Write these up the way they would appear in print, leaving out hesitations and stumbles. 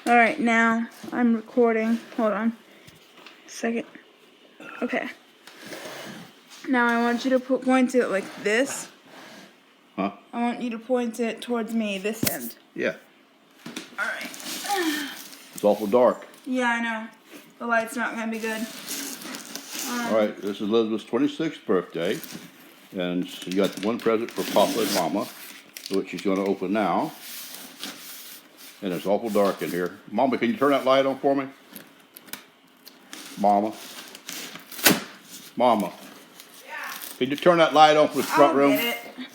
Alright, now I'm recording. Hold on a second. Okay. Now I want you to point it like this. Huh? I want you to point it towards me, this end. Yeah. Alright. It's awful dark. Yeah, I know. The light's not gonna be good. Alright, this is Elizabeth's 26th birthday. And she got one present for Papa and Mama, which she's going to open now. And it's awful dark in here. Mama, can you turn that light on for me? Mama. Mama. Yeah. Can you turn that light on for the front room? I'll get it.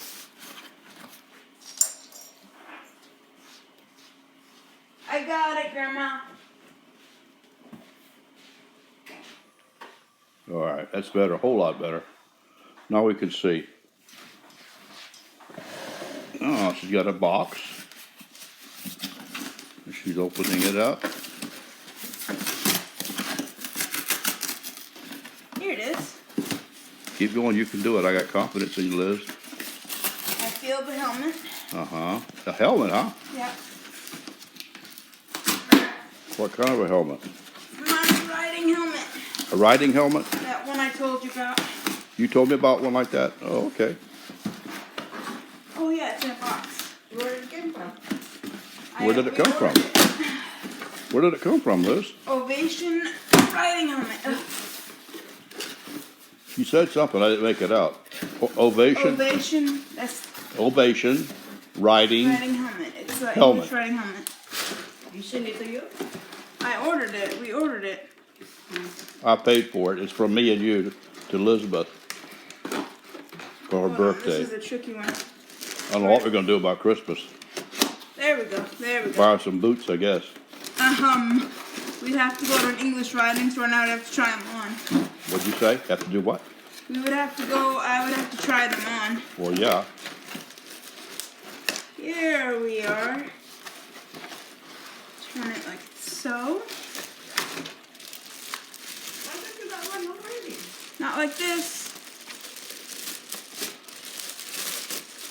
I got it, Grandma. Alright, that's better, a whole lot better. Now we can see. Oh, she's got a box. She's opening it up. Here it is. Keep going, you can do it. I got confidence in you, Liz. I feel the helmet. Uh-huh. A helmet, huh? Yep. What kind of a helmet? My riding helmet. A riding helmet? That one I told you about. You told me about one like that? Oh, okay. Oh yeah, it's in a box. Where did it come from? Where did it come from? Where did it come from, Liz? Ovation riding helmet. Ugh. You said something, I didn't make it out. Ovation? Ovation. That's Ovation. Riding. riding helmet. It's an Helmet. English riding helmet. You send it to you? I ordered it. We ordered it. I paid for it. It's from me and you to Elizabeth for her Hold on, birthday. This is a tricky one. I don't know what we're going to do about Christmas. There we go. There we go. Buy her some boots, I guess. We'd have to go to an English riding store now. I'd have to try them on. What'd you say? Have to do what? We would have to go. I would have to try them on. Well, yeah. Here we are. Turn it like so. I think you got one already. Not like this.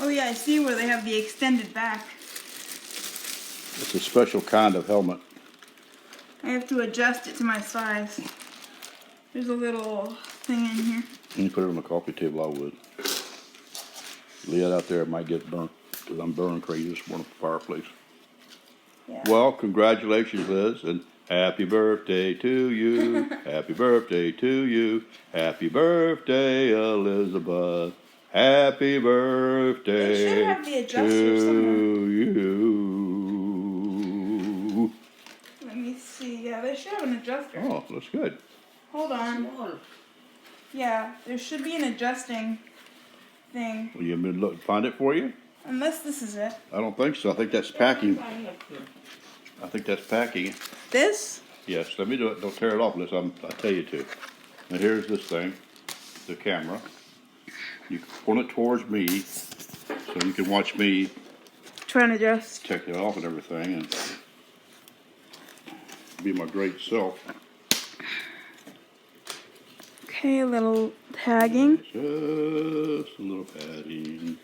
Oh yeah, I see where they have the extended back. It's a special kind of helmet. I have to adjust it to my size. There's a little thing in here. You put it on the coffee table, I would. Leave it out there, it might get burnt, because I'm burning crazy this morning at the fireplace. Yeah. Well, congratulations, Liz, and happy birthday to you. Happy birthday to you. Happy birthday, Elizabeth. Happy birthday They should have the adjuster to somewhere. you. Let me see. Yeah, they should have an adjuster. Oh, that's good. Hold on. Small. Yeah, there should be an adjusting thing. Will you find it for you? Unless this is it. I don't think so. I think that's packing. I think that's packing. This? Yes, let me do it. Don't tear it off unless I tell you to. And here's this thing, the camera. You can point it towards me so you can watch me Trying to adjust. take it off and everything and be my great self. Okay, a little tagging. Just a little padding.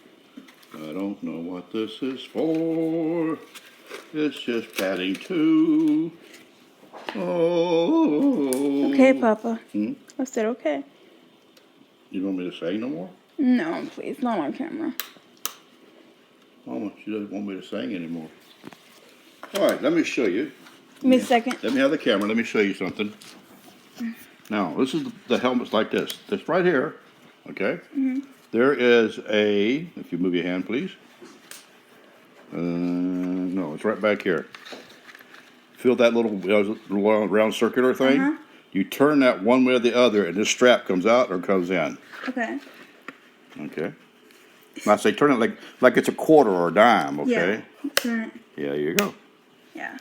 I don't know what this is for. It's just padding too. Oh. Okay, Papa. Hmm? I said okay. You want me to sing no more? No, please, not on camera. Mama, she doesn't want me to sing anymore. All right, let me show you. Give me a second. Let me have the camera. Let me show you something. Now, this is the helmet's like this. This right here, okay? There is a, if you move your hand, please. No, it's right back here. Feel that little round circular thing? You turn that one way or the other, and this strap comes out or comes in. Okay. Okay. Now, I say turn it like it's a quarter or a dime, okay? Yeah. Turn it. Yeah, there you go. Yeah.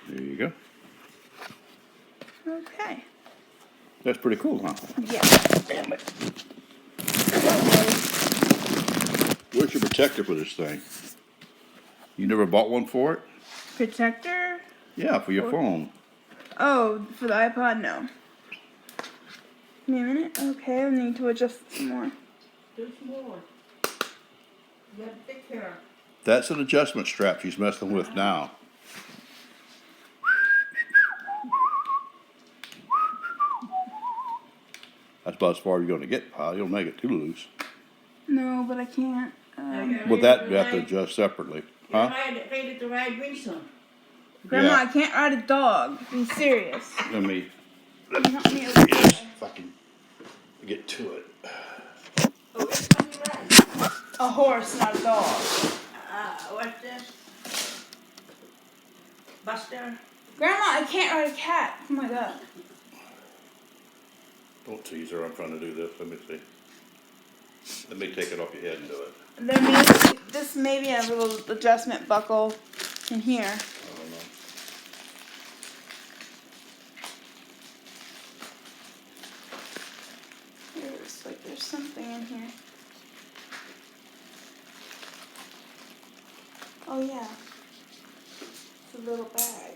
There you go. Okay. That's pretty cool, huh? Yeah. Damn it. Where's your protector for this thing? You never bought one for it? Protector? Yeah, for your phone. Oh, for the iPod? No. Give me a minute. Okay, I need to adjust it some more. Too small. You got big hair. That's an adjustment strap she's messing with now. That's about as far as you're gonna get, pal. You'll make it too loose. No, but I can't. With that, you have to adjust separately. You're Huh? ready to ride Wilson. Grandma, Yeah. I can't ride a dog. Be serious. Let me Can you help me over yes, here? if I can get to it. Oh, which one you ride? A horse, not a dog. What's this? Buster? Grandma, I can't ride a cat. Oh my god. Don't tease her. I'm trying to do this. Let me see. Let me take it off your head and do it. This may be a little adjustment buckle in here. I don't know. There's something in here. Oh yeah. It's a little bag.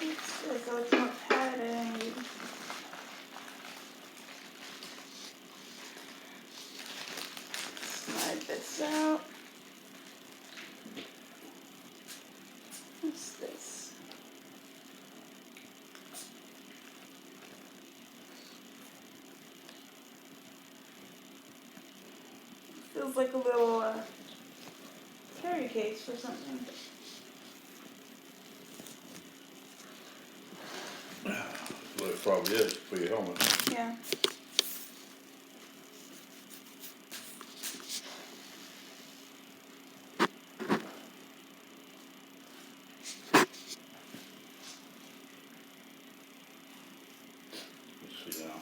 What's this? Oh, it's not padding. Slide this out. What's this? Feels like a little carry case or something. That's what it probably is for your helmet. Yeah. Let's see now.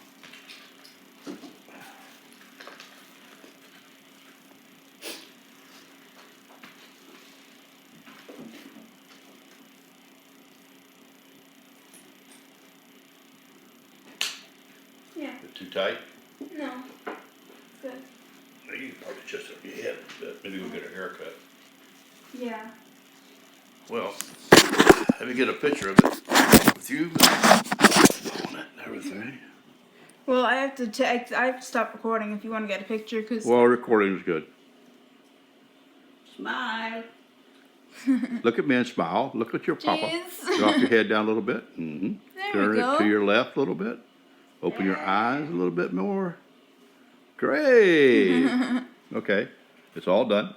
Yeah. Is it too tight? No. Good. You can probably adjust it on your head a bit. Maybe we'll get a haircut. Yeah. Well, let me get a picture of it with you on it and everything. Well, I have to stop recording if you want to get a picture, because Well, recording is good. Smile. Look at me and smile. Look at your papa. Jeez. Drop your head down a little bit. Mm-hmm. There Turn we go. it to your left a little bit. Open your eyes a little bit more. Great. Okay, it's all done.